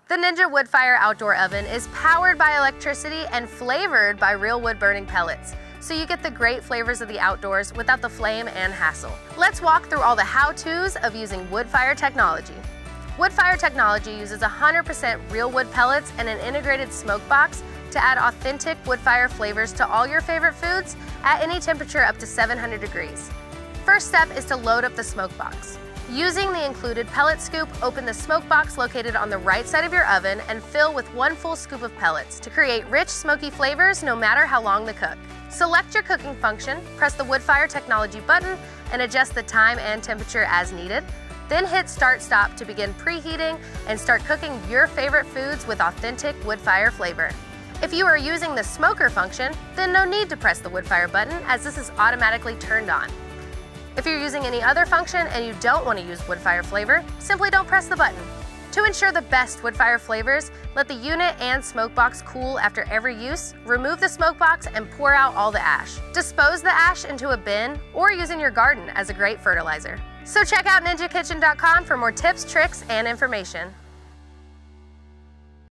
The Ninja Woodfire Outdoor Oven is powered by electricity and flavored by real wood burning pellets, so you get the great flavors of the outdoors without the flame and hassle. Let's walk through all the how-tos of using Woodfire Technology. Woodfire Technology uses 100% real wood pellets and an integrated smoke box to add authentic woodfire flavors to all your favorite foods at any temperature up to 700 degrees. First step is to load up the smoke box. Using the included pellet scoop, open the smoke box located on the right side of your oven and fill with 1 full scoop of pellets to create rich, smoky flavors no matter how long they cook. Select your cooking function, press the Woodfire Technology button, and adjust the time and temperature as needed. Then hit Start/Stop to begin preheating and start cooking your favorite foods with authentic woodfire flavor. If you are using the smoker function, then no need to press the Woodfire button as this is automatically turned on. If you're using any other function and you don't want to use woodfire flavor, simply don't press the button. To ensure the best woodfire flavors, let the unit and smoke box cool after every use, remove the smoke box and pour out all the ash. Dispose the ash into a bin or use in your garden as a great fertilizer. So check out ninjakitchen.com for more tips, tricks, and information.